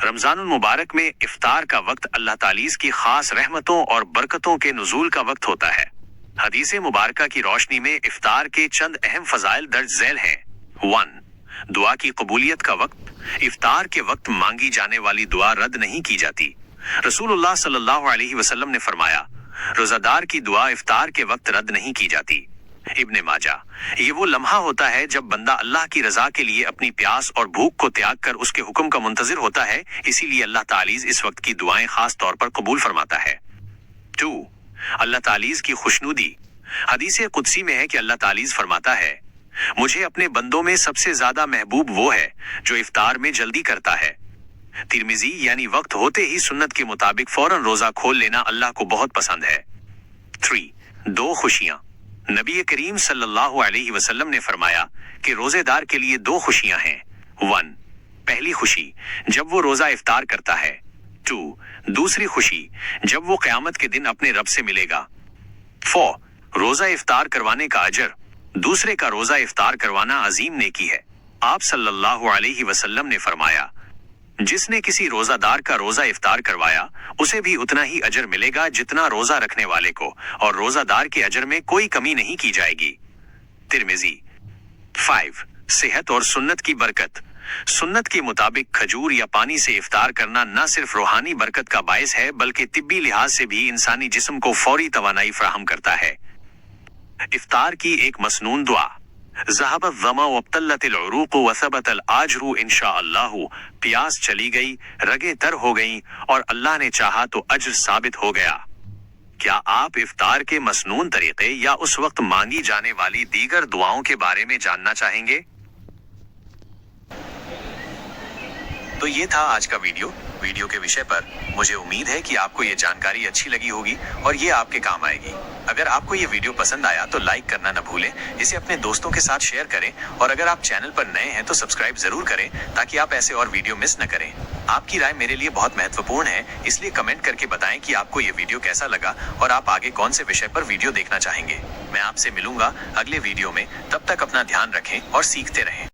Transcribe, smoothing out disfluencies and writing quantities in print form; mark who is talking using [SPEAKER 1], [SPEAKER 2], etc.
[SPEAKER 1] रमजान मुबारक में इफ्तार का वक्त अल्लाह ताला की खास रहमतों और बरकतों के नुज़ूल का वक्त होता है। हदीस मुबारका की रोशनी में इफ्तार के चंद अहम फजाइल दर्ज झैल हैं। 1. दुआ की कबूलियत का वक्त। इफ्तार के वक्त मांगी जाने वाली दुआ रद्द नहीं की जाती। रसूलुल्लाह सल्लल्लाहु अलैहि वसल्लम ने फरमाया, रोजादार की दुआ इफ्तार के वक्त रद्द नहीं की जाती। इब्ने माजा। ये वो लम्हा होता है जब बंदा अल्लाह की रजा के लिए अपनी प्यास और भूख को त्याग कर उसके हुक्म का मुंतजिर होता है, इसीलिए अल्लाह तालीज़ इस वक्त की दुआएं खास तौर पर कबूल फरमाता है। 2. अल्लाह तालीज़ की खुशनुदी। हदीस कुदसी में है कि अल्लाह तालीज़ फरमाता है, मुझे अपने बंदों में सबसे ज्यादा महबूब वो है जो इफ्तार में जल्दी करता है। तिरमिजी यानी वक्त होते ही सुन्नत के मुताबिक फौरन रोजा खोल लेना अल्लाह को बहुत पसंद है। 3. 2 खुशियां। नबी करीम सल्लल्लाहु अलैहि वसल्लम ने फरमाया कि रोजेदार के लिए 2 खुशियां हैं। 1. पहली खुशी जब वो रोजा इफ्तार करता है। 2. दूसरी खुशी जब वो क़यामत के दिन अपने रब से मिलेगा। 4. रोजा इफ्तार करवाने का अजर। दूसरे का रोजा इफ्तार करवाना अजीम नेकी है। आप सल्लल्लाहु अलैहि वसल्लम ने फरमाया, जिसने किसी रोजादार का रोजा इफ्तार करवाया उसे भी उतना ही अजर मिलेगा जितना रोजा रखने वाले को, और रोजादार के अजर में कोई कमी नहीं की जाएगी। तिरमिजी। 5. सेहत और सुन्नत की बरकत। सुन्नत के मुताबिक खजूर या पानी से इफ्तार करना न सिर्फ रूहानी बरकत का बायस है बल्कि तिब्बी लिहाज से भी इंसानी जिस्म को फौरी तवानाई फराहम करता है। इफ्तार की एक मसनून दुआ। ज़हबत ज़मा वब्तल्लतिल उरूक़ वसबतल आजरू इंशाअल्लाहु। प्यास चली गई, रगें तर हो गईं और अल्लाह ने चाहा तो अज्र साबित हो गया। क्या आप इफ्तार के मसनून तरीके या उस वक्त मांगी जाने वाली दीगर दुआओं के बारे में जानना चाहेंगे? तो ये था आज का वीडियो के विषय पर। मुझे उम्मीद है कि आपको ये जानकारी अच्छी लगी होगी और ये आपके काम आएगी। अगर आपको ये वीडियो पसंद आया तो लाइक करना न भूलें, इसे अपने दोस्तों के साथ शेयर करें और अगर आप चैनल पर नए हैं तो सब्सक्राइब जरूर करें ताकि आप ऐसे और वीडियो मिस न करें। आपकी राय मेरे लिए बहुत महत्वपूर्ण है, इसलिए कमेंट करके बताएं कि आपको ये वीडियो कैसा लगा और आप आगे कौन से विषय पर वीडियो देखना चाहेंगे। मैं आपसे मिलूंगा अगले वीडियो में, तब तक अपना ध्यान रखें और सीखते रहें।